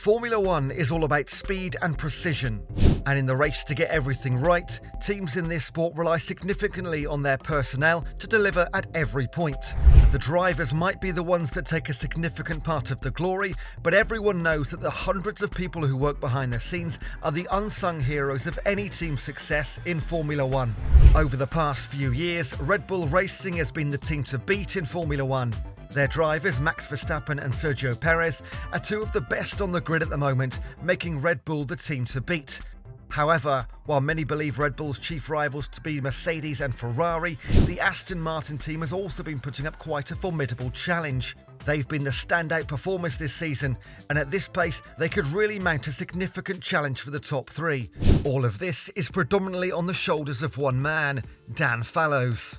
Formula One is all about speed and precision, and in the race to get everything right, teams in this sport rely significantly on their personnel to deliver at every point. The drivers might be the ones that take a significant part of the glory, but everyone knows that the hundreds of people who work behind the scenes are the unsung heroes of any team's success in Formula One. Over the past few years, Red Bull Racing has been the team to beat in Formula One. Their drivers, Max Verstappen and Sergio Perez, are two of the best on the grid at the moment, making Red Bull the team to beat. However, while many believe Red Bull's chief rivals to be Mercedes and Ferrari, the Aston Martin team has also been putting up quite a formidable challenge. They've been the standout performers this season, and at this pace, they could really mount a significant challenge for the top three. All of this is predominantly on the shoulders of one man, Dan Fallows.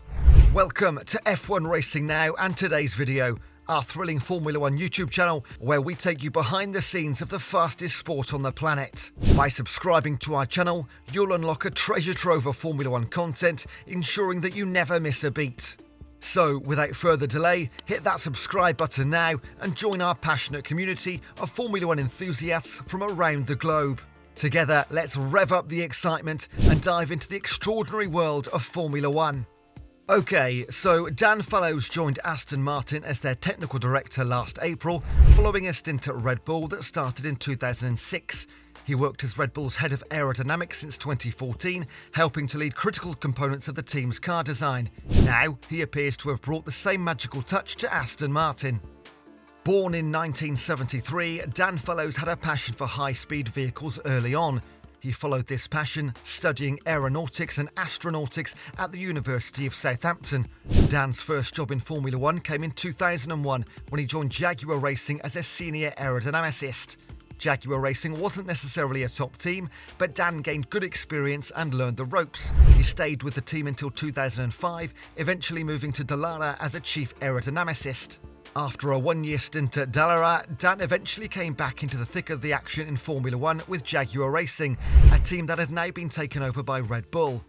Welcome to F1 Racing Now and today's video, our thrilling Formula One YouTube channel where we take you behind the scenes of the fastest sport on the planet. By subscribing to our channel, you'll unlock a treasure trove of Formula One content, ensuring that you never miss a beat. So, without further delay, hit that subscribe button now and join our passionate community of Formula One enthusiasts from around the globe. Together, let's rev up the excitement and dive into the extraordinary world of Formula One. Okay, so Dan Fallows joined Aston Martin as their technical director last April, following a stint at Red Bull that started in 2006. He worked as Red Bull's head of aerodynamics since 2014, helping to lead critical components of the team's car design. Now, he appears to have brought the same magical touch to Aston Martin. Born in 1973, Dan Fallows had a passion for high-speed vehicles early on. He followed this passion, studying aeronautics and astronautics at the University of Southampton. Dan's first job in Formula One came in 2001 when he joined Jaguar Racing as a senior aerodynamicist. Jaguar Racing wasn't necessarily a top team, but Dan gained good experience and learned the ropes. He stayed with the team until 2005, eventually moving to Dallara as a chief aerodynamicist. After a one-year stint at Dallara, Dan eventually came back into the thick of the action in Formula One with Jaguar Racing, a team that had now been taken over by Red Bull.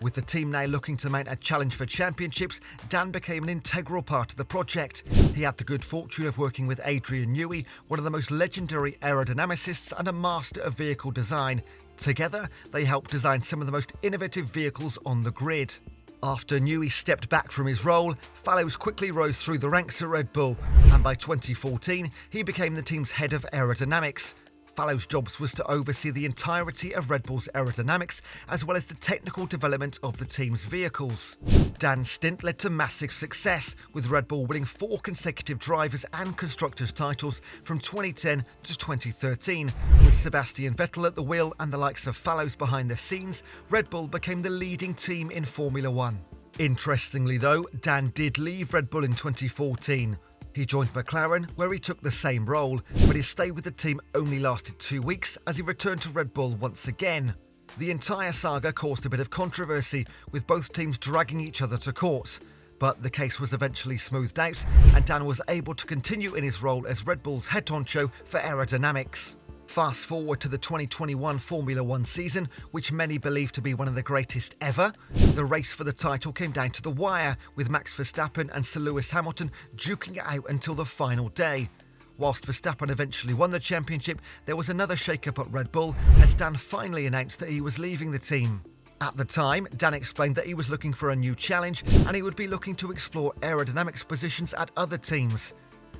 With the team now looking to mount a challenge for championships, Dan became an integral part of the project. He had the good fortune of working with Adrian Newey, one of the most legendary aerodynamicists and a master of vehicle design. Together, they helped design some of the most innovative vehicles on the grid. After Newey stepped back from his role, Fallows quickly rose through the ranks at Red Bull, and by 2014, he became the team's head of aerodynamics. Fallows' job was to oversee the entirety of Red Bull's aerodynamics, as well as the technical development of the team's vehicles. Dan's stint led to massive success, with Red Bull winning 4 consecutive drivers and constructors titles from 2010 to 2013. With Sebastian Vettel at the wheel and the likes of Fallows behind the scenes, Red Bull became the leading team in Formula One. Interestingly though, Dan did leave Red Bull in 2014. He joined McLaren, where he took the same role, but his stay with the team only lasted 2 weeks as he returned to Red Bull once again. The entire saga caused a bit of controversy, with both teams dragging each other to court. But the case was eventually smoothed out, and Dan was able to continue in his role as Red Bull's head honcho for aerodynamics. Fast forward to the 2021 Formula One season, which many believe to be one of the greatest ever. The race for the title came down to the wire, with Max Verstappen and Sir Lewis Hamilton duking it out until the final day. Whilst Verstappen eventually won the championship, there was another shake-up at Red Bull as Dan finally announced that he was leaving the team. At the time, Dan explained that he was looking for a new challenge and he would be looking to explore aerodynamics positions at other teams.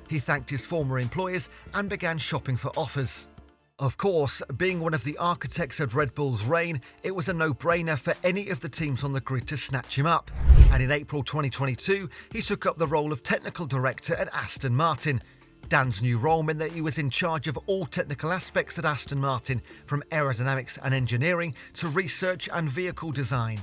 He thanked his former employers and began shopping for offers. Of course, being one of the architects of Red Bull's reign, it was a no-brainer for any of the teams on the grid to snatch him up. And in April 2022, he took up the role of technical director at Aston Martin. Dan's new role meant that he was in charge of all technical aspects at Aston Martin, from aerodynamics and engineering to research and vehicle design.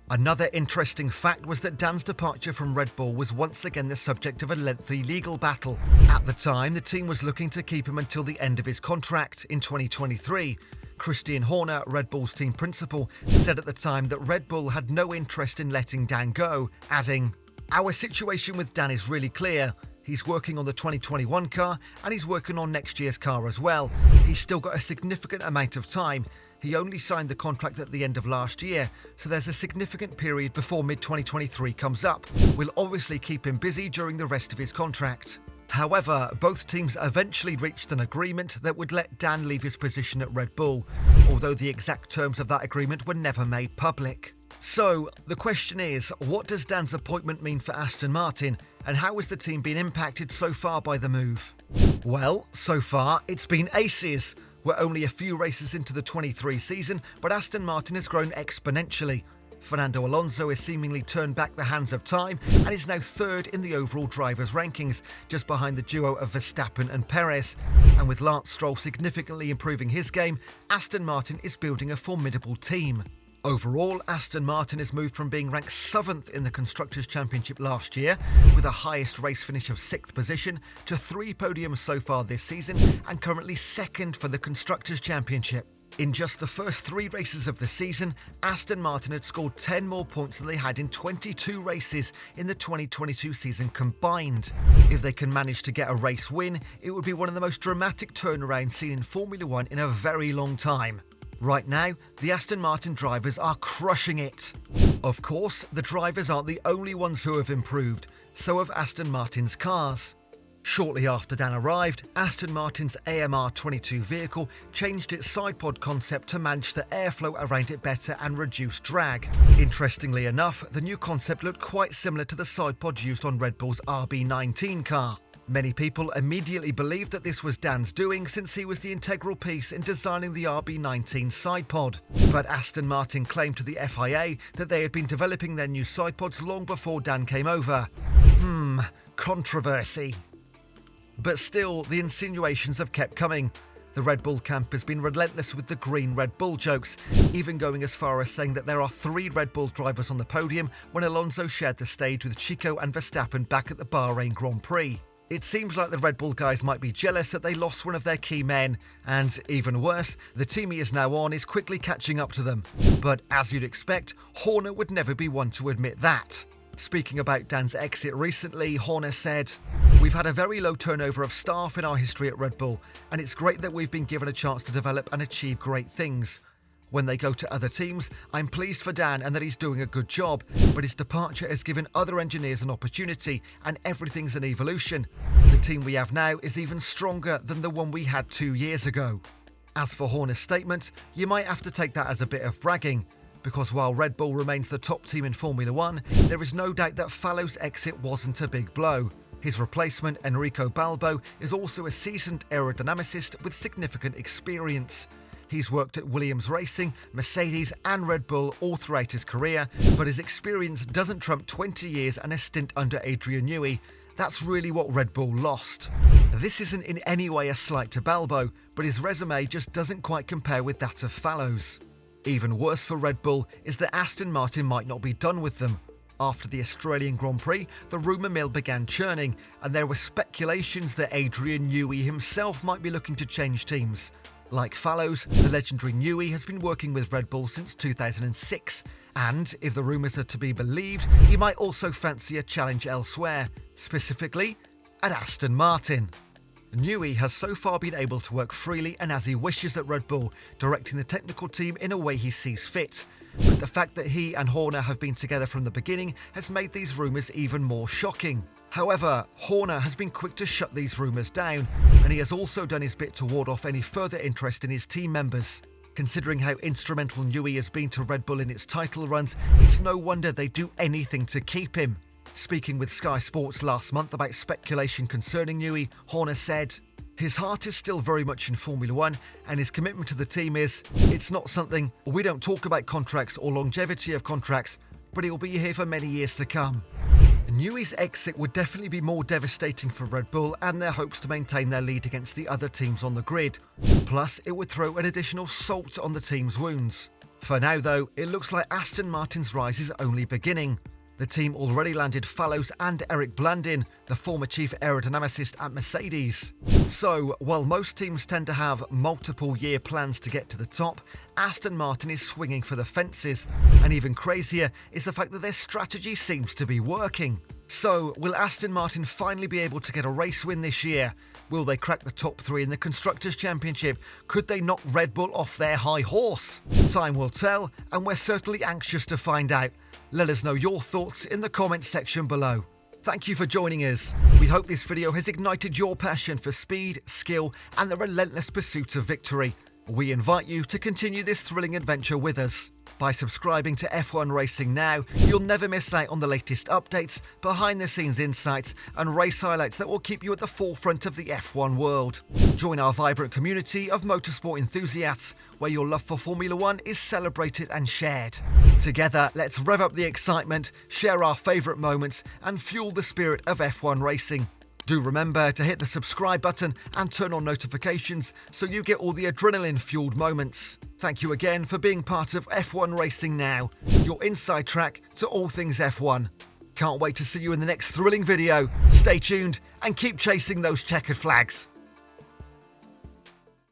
Another interesting fact was that Dan's departure from Red Bull was once again the subject of a lengthy legal battle. At the time, the team was looking to keep him until the end of his contract in 2023. Christian Horner, Red Bull's team principal, said at the time that Red Bull had no interest in letting Dan go, adding, "Our situation with Dan is really clear. He's working on the 2021 car and he's working on next year's car as well. He's still got a significant amount of time. He only signed the contract at the end of last year, so there's a significant period before mid-2023 comes up. We'll obviously keep him busy during the rest of his contract." However, both teams eventually reached an agreement that would let Dan leave his position at Red Bull, although the exact terms of that agreement were never made public. So, the question is, what does Dan's appointment mean for Aston Martin, and how has the team been impacted so far by the move? Well, so far, it's been aces. We're only a few races into the 23 season, but Aston Martin has grown exponentially. Fernando Alonso has seemingly turned back the hands of time and is now third in the overall drivers' rankings, just behind the duo of Verstappen and Perez. And with Lance Stroll significantly improving his game, Aston Martin is building a formidable team. Overall, Aston Martin has moved from being ranked 7th in the Constructors' Championship last year, with a highest race finish of 6th position, to 3 podiums so far this season, and currently 2nd for the Constructors' Championship. In just the first 3 races of the season, Aston Martin had scored 10 more points than they had in 22 races in the 2022 season combined. If they can manage to get a race win, it would be one of the most dramatic turnarounds seen in Formula 1 in a very long time. Right now, the Aston Martin drivers are crushing it. Of course, the drivers aren't the only ones who have improved, so have Aston Martin's cars. Shortly after Dan arrived, Aston Martin's AMR22 vehicle changed its sidepod concept to manage the airflow around it better and reduce drag. Interestingly enough, the new concept looked quite similar to the sidepod used on Red Bull's RB19 car. Many people immediately believed that this was Dan's doing, since he was the integral piece in designing the RB19 sidepod. But Aston Martin claimed to the FIA that they had been developing their new sidepods long before Dan came over. Controversy. But still, the insinuations have kept coming. The Red Bull camp has been relentless with the green Red Bull jokes, even going as far as saying that there are 3 Red Bull drivers on the podium when Alonso shared the stage with Chico and Verstappen back at the Bahrain Grand Prix. It seems like the Red Bull guys might be jealous that they lost one of their key men, and even worse, the team he is now on is quickly catching up to them. But as you'd expect, Horner would never be one to admit that. Speaking about Dan's exit recently, Horner said, "We've had a very low turnover of staff in our history at Red Bull, and it's great that we've been given a chance to develop and achieve great things. When they go to other teams, I'm pleased for Dan and that he's doing a good job, but his departure has given other engineers an opportunity, and everything's an evolution. The team we have now is even stronger than the one we had 2 years ago." As for Horner's statement, you might have to take that as a bit of bragging, because while Red Bull remains the top team in Formula 1, there is no doubt that Fallows' exit wasn't a big blow. His replacement, Enrico Balbo, is also a seasoned aerodynamicist with significant experience. He's worked at Williams Racing, Mercedes and Red Bull all throughout his career, but his experience doesn't trump 20 years and a stint under Adrian Newey. That's really what Red Bull lost. This isn't in any way a slight to Balbo, but his resume just doesn't quite compare with that of Fallows. Even worse for Red Bull is that Aston Martin might not be done with them. After the Australian Grand Prix, the rumour mill began churning, and there were speculations that Adrian Newey himself might be looking to change teams. Like Fallows, the legendary Newey has been working with Red Bull since 2006, and if the rumours are to be believed, he might also fancy a challenge elsewhere, specifically at Aston Martin. Newey has so far been able to work freely and as he wishes at Red Bull, directing the technical team in a way he sees fit. But the fact that he and Horner have been together from the beginning has made these rumours even more shocking. However, Horner has been quick to shut these rumours down, and he has also done his bit to ward off any further interest in his team members. Considering how instrumental Newey has been to Red Bull in its title runs, it's no wonder they do anything to keep him. Speaking with Sky Sports last month about speculation concerning Newey, Horner said, "His heart is still very much in Formula 1, and his commitment to the team it's not something, we don't talk about contracts or longevity of contracts, but he will be here for many years to come." Newey's exit would definitely be more devastating for Red Bull and their hopes to maintain their lead against the other teams on the grid. Plus, it would throw an additional salt on the team's wounds. For now though, it looks like Aston Martin's rise is only beginning. The team already landed Fallows and Eric Blandin, the former chief aerodynamicist at Mercedes. So, while most teams tend to have multiple-year plans to get to the top, Aston Martin is swinging for the fences, and even crazier is the fact that their strategy seems to be working. So, will Aston Martin finally be able to get a race win this year? Will they crack the top 3 in the Constructors' Championship? Could they knock Red Bull off their high horse? Time will tell, and we're certainly anxious to find out. Let us know your thoughts in the comments section below. Thank you for joining us. We hope this video has ignited your passion for speed, skill, and the relentless pursuit of victory. We invite you to continue this thrilling adventure with us. By subscribing to F1 Racing now, you'll never miss out on the latest updates, behind-the-scenes insights, and race highlights that will keep you at the forefront of the F1 world. Join our vibrant community of motorsport enthusiasts, where your love for Formula One is celebrated and shared. Together, let's rev up the excitement, share our favourite moments, and fuel the spirit of F1 racing. Do remember to hit the subscribe button and turn on notifications so you get all the adrenaline-fueled moments. Thank you again for being part of F1 Racing Now, your inside track to all things F1. Can't wait to see you in the next thrilling video. Stay tuned and keep chasing those checkered flags.